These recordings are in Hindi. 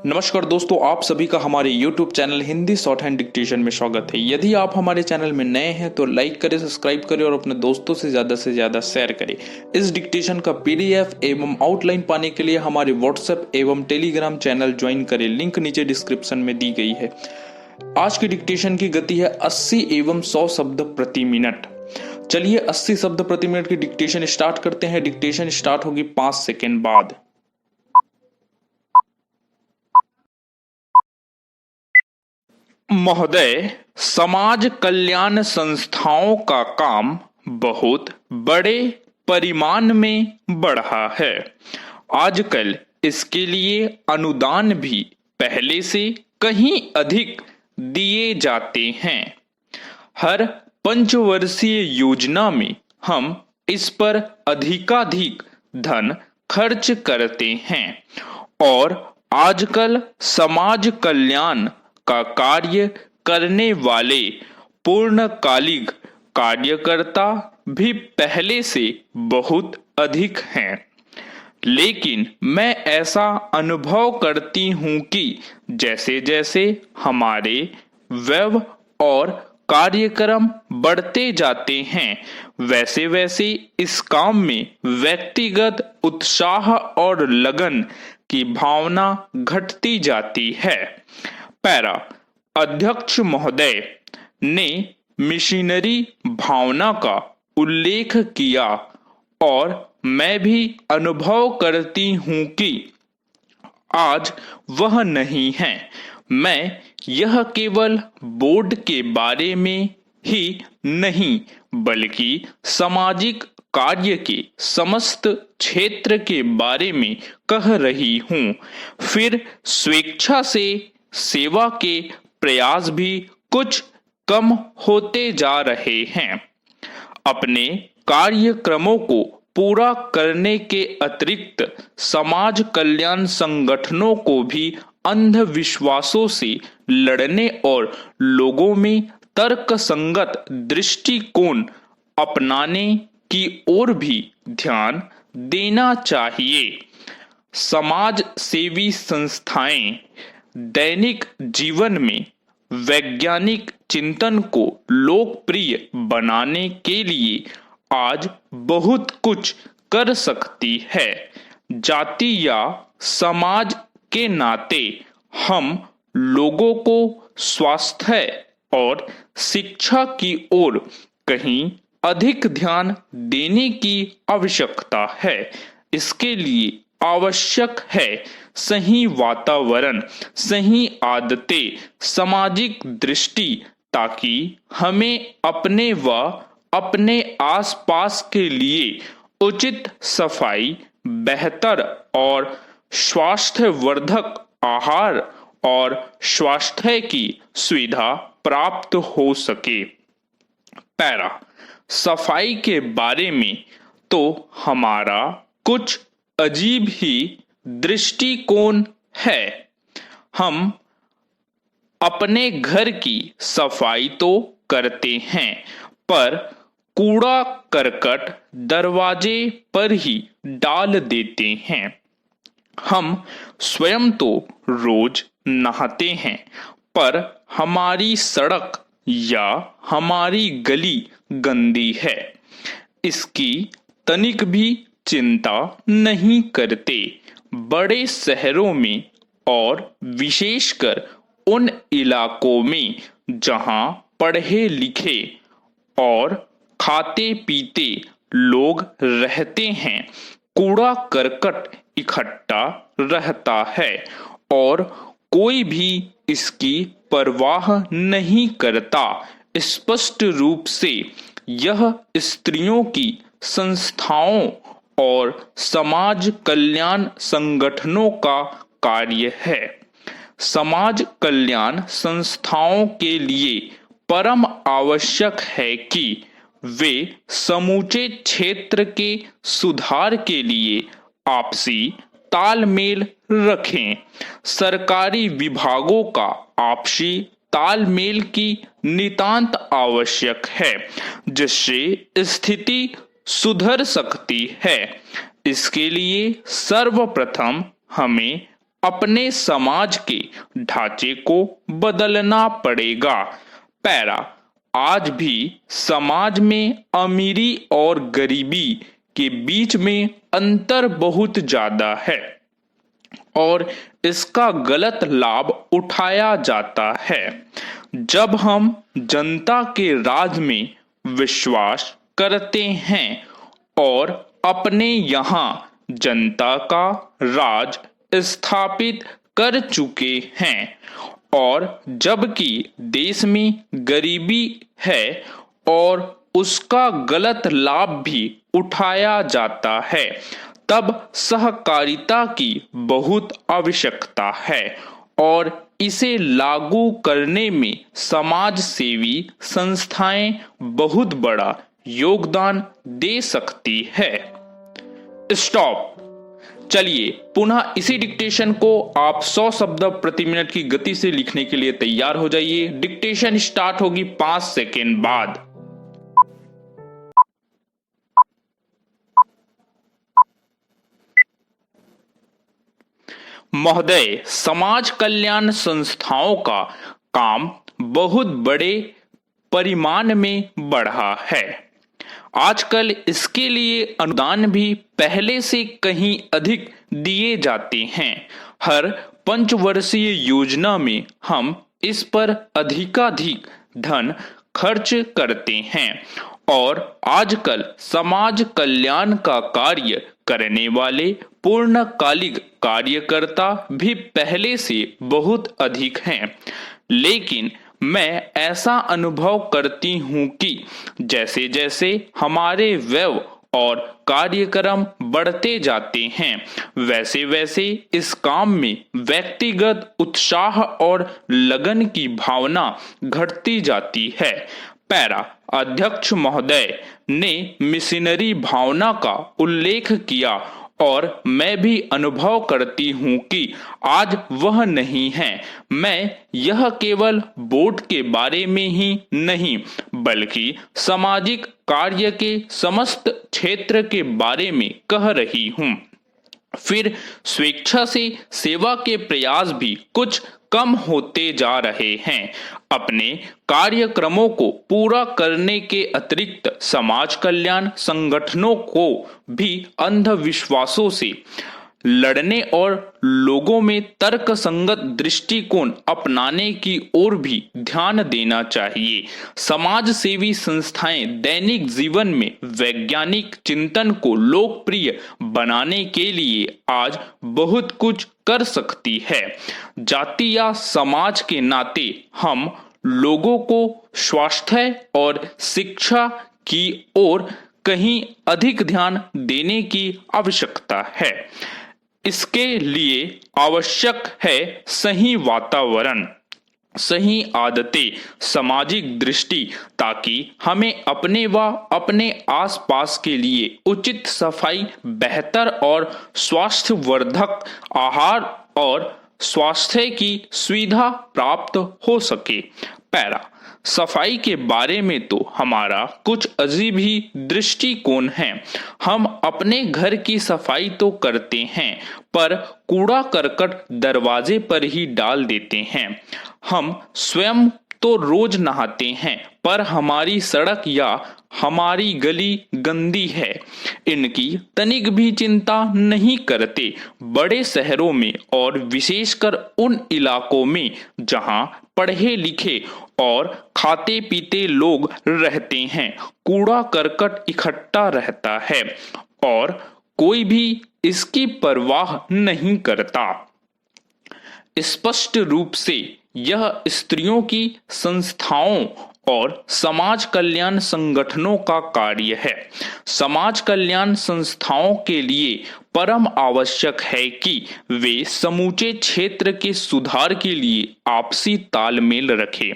नमस्कार दोस्तों, आप सभी का हमारे YouTube channel Hindi short hand dictation में स्वागत है। यदि आप हमारे चैनल में नए हैं तो लाइक करें, सब्सक्राइब करें और अपने दोस्तों से ज़्यादा शेयर करें। इस डिक्टेशन का PDF एवं आउटलाइन पाने के लिए हमारे WhatsApp एवं टेलीग्राम चैनल ज्वाइन करें, लिंक नीचे डिस्क्रिप्शन में दी गई है। आज की डिक्टेशन की गति है 80 एवं 100 शब्द प्रति मिनट। चलिए 80 शब्द प्रति मिनट की डिक्टेशन स्टार्ट करते हैं। डिक्टेशन स्टार्ट होगी 5 सेकेंड बाद। महोदय, समाज कल्याण संस्थाओं का काम बहुत बड़े परिमाण में बढ़ा है। आजकल इसके लिए अनुदान भी पहले से कहीं अधिक दिए जाते हैं। हर पंचवर्षीय योजना में हम इस पर अधिकाधिक धन खर्च करते हैं और आजकल समाज कल्याण का कार्य करने वाले पूर्णकालिक कार्यकर्ता भी पहले से बहुत अधिक हैं। लेकिन मैं ऐसा अनुभव करती हूं कि जैसे जैसे हमारे व्यय और कार्यक्रम बढ़ते जाते हैं, वैसे वैसे इस काम में व्यक्तिगत उत्साह और लगन की भावना घटती जाती है। पैरा अध्यक्ष महोदय ने मिशनरी भावना का उल्लेख किया और मैं भी अनुभव करती हूं कि आज वह नहीं है। मैं यह केवल बोर्ड के बारे में ही नहीं बल्कि सामाजिक कार्य के समस्त क्षेत्र के बारे में कह रही हूं। फिर स्वेच्छा से सेवा के प्रयास भी कुछ कम होते जा रहे हैं। अपने कार्यक्रमों को पूरा करने के अतिरिक्त समाज कल्याण संगठनों को भी अंधविश्वासों से लड़ने और लोगों में तर्कसंगत दृष्टिकोण अपनाने की ओर भी ध्यान देना चाहिए। समाज सेवी संस्थाएं दैनिक जीवन में वैज्ञानिक चिंतन को लोकप्रिय बनाने के लिए आज बहुत कुछ कर सकती है। जाति या समाज के नाते हम लोगों को स्वास्थ्य और शिक्षा की ओर कहीं अधिक ध्यान देने की आवश्यकता है। इसके लिए आवश्यक है सही वातावरण, सही आदतें, सामाजिक दृष्टि, ताकि हमें अपने व अपने आसपास के लिए उचित सफाई, बेहतर और स्वास्थ्यवर्धक आहार और स्वास्थ्य की सुविधा प्राप्त हो सके। पैरा सफाई के बारे में तो हमारा कुछ अजीब ही दृष्टिकोण है। हम अपने घर की सफाई तो करते हैं, पर कूड़ा करकट दरवाजे पर ही डाल देते हैं। हम स्वयं तो रोज नहाते हैं, पर हमारी सड़क या हमारी गली गंदी है, इसकी तनिक भी चिंता नहीं करते। बड़े शहरों में और विशेषकर उन इलाकों में जहां पढ़े लिखे और खाते पीते लोग रहते हैं, कूड़ा करकट इकट्ठा रहता है और कोई भी इसकी परवाह नहीं करता। स्पष्ट रूप से यह स्त्रियों की संस्थाओं और समाज कल्याण संगठनों का कार्य है। समाज कल्याण संस्थाओं के लिए परम आवश्यक है कि वे समूचे क्षेत्र के सुधार के लिए आपसी तालमेल रखें। सरकारी विभागों का आपसी तालमेल की नितांत आवश्यक है, जिससे स्थिति सुधर सकती है। इसके लिए सर्वप्रथम हमें अपने समाज के ढांचे को बदलना पड़ेगा। पैरा, आज भी समाज में अमीरी और गरीबी के बीच में अंतर बहुत ज्यादा है और इसका गलत लाभ उठाया जाता है। जब हम जनता के राज में विश्वास करते हैं और अपने यहाँ जनता का राज स्थापित कर चुके हैं और जबकि देश में गरीबी है और उसका गलत लाभ भी उठाया जाता है, तब सहकारिता की बहुत आवश्यकता है और इसे लागू करने में समाज सेवी संस्थाएं बहुत बड़ा योगदान दे सकती है। स्टॉप। चलिए पुनः इसी डिक्टेशन को आप 100 शब्द प्रति मिनट की गति से लिखने के लिए तैयार हो जाइए। डिक्टेशन स्टार्ट होगी 5 सेकेंड बाद। महोदय, समाज कल्याण संस्थाओं का काम बहुत बड़े परिमाण में बढ़ा है। आजकल इसके लिए अनुदान भी पहले से कहीं अधिक दिए जाते हैं। हर पंचवर्षीय योजना में हम इस पर अधिकाधिक धन खर्च करते हैं और आजकल समाज कल्याण का कार्य करने वाले पूर्णकालिक कार्यकर्ता भी पहले से बहुत अधिक हैं। लेकिन मैं ऐसा अनुभव करती हूँ कि जैसे जैसे हमारे व्यय और कार्यक्रम बढ़ते जाते हैं, वैसे वैसे इस काम में व्यक्तिगत उत्साह और लगन की भावना घटती जाती है। पैरा, अध्यक्ष महोदय ने मिशनरी भावना का उल्लेख किया और मैं भी अनुभव करती हूँ कि आज वह नहीं है। मैं यह केवल वोट के बारे में ही नहीं बल्कि सामाजिक कार्य के समस्त क्षेत्र के बारे में कह रही हूँ। फिर स्वेच्छा से सेवा के प्रयास भी कुछ कम होते जा रहे हैं। अपने कार्यक्रमों को पूरा करने के अतिरिक्त समाज कल्याण संगठनों को भी अंधविश्वासों से लड़ने और लोगों में तर्कसंगत दृष्टिकोण अपनाने की ओर भी ध्यान देना चाहिए। समाज सेवी संस्थाएं दैनिक जीवन में वैज्ञानिक चिंतन को लोकप्रिय बनाने के लिए आज बहुत कुछ कर सकती है। जाति या समाज के नाते हम लोगों को स्वास्थ्य और शिक्षा की ओर कहीं अधिक ध्यान देने की आवश्यकता है। इसके लिए आवश्यक है सही वातावरण, सही आदतें, सामाजिक दृष्टि, ताकि हमें अपने व अपने आसपास के लिए उचित सफाई, बेहतर और स्वास्थ्यवर्धक आहार और स्वास्थ्य की सुविधा प्राप्त हो सके। पैरा, सफाई के बारे में तो हमारा कुछ अजीब ही दृष्टिकोण है। हम अपने घर की सफाई तो करते हैं पर कूड़ा करकट दरवाजे पर ही डाल देते हैं। हम स्वयं तो रोज नहाते हैं पर हमारी सड़क या हमारी गली गंदी है, इनकी तनिक भी चिंता नहीं करते। बड़े शहरों में और विशेषकर उन इलाकों में जहां पढ़े लिखे और खाते पीते लोग रहते हैं, कूड़ा करकट इकट्ठा रहता है और कोई भी इसकी परवाह नहीं करता। स्पष्ट रूप से यह स्त्रियों की संस्थाओं और समाज कल्याण संगठनों का कार्य है। समाज कल्याण संस्थाओं के लिए परम आवश्यक है कि वे समूचे क्षेत्र के सुधार के लिए आपसी तालमेल रखें।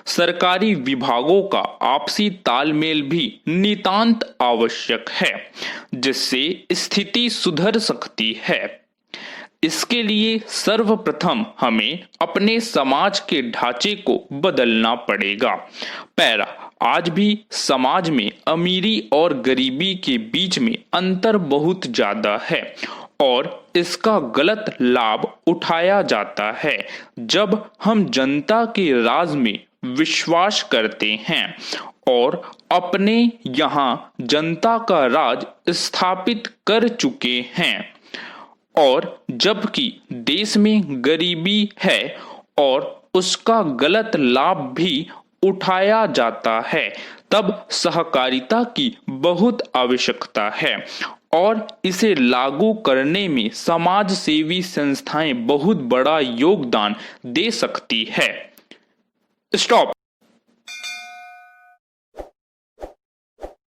सरकारी विभागों का आपसी तालमेल भी नितांत आवश्यक है, जिससे स्थिति सुधर सकती है। इसके लिए सर्वप्रथम हमें अपने समाज के ढांचे को बदलना पड़ेगा। पैरा, आज भी समाज में अमीरी और गरीबी के बीच में अंतर बहुत ज्यादा है और इसका गलत लाभ उठाया जाता है। जब हम जनता के राज में विश्वास करते हैं और अपने यहाँ जनता का राज स्थापित कर चुके हैं, और जबकि देश में गरीबी है और उसका गलत लाभ भी उठाया जाता है, तब सहकारिता की बहुत आवश्यकता है और इसे लागू करने में समाज सेवी संस्थाएं बहुत बड़ा योगदान दे सकती है। स्टॉप।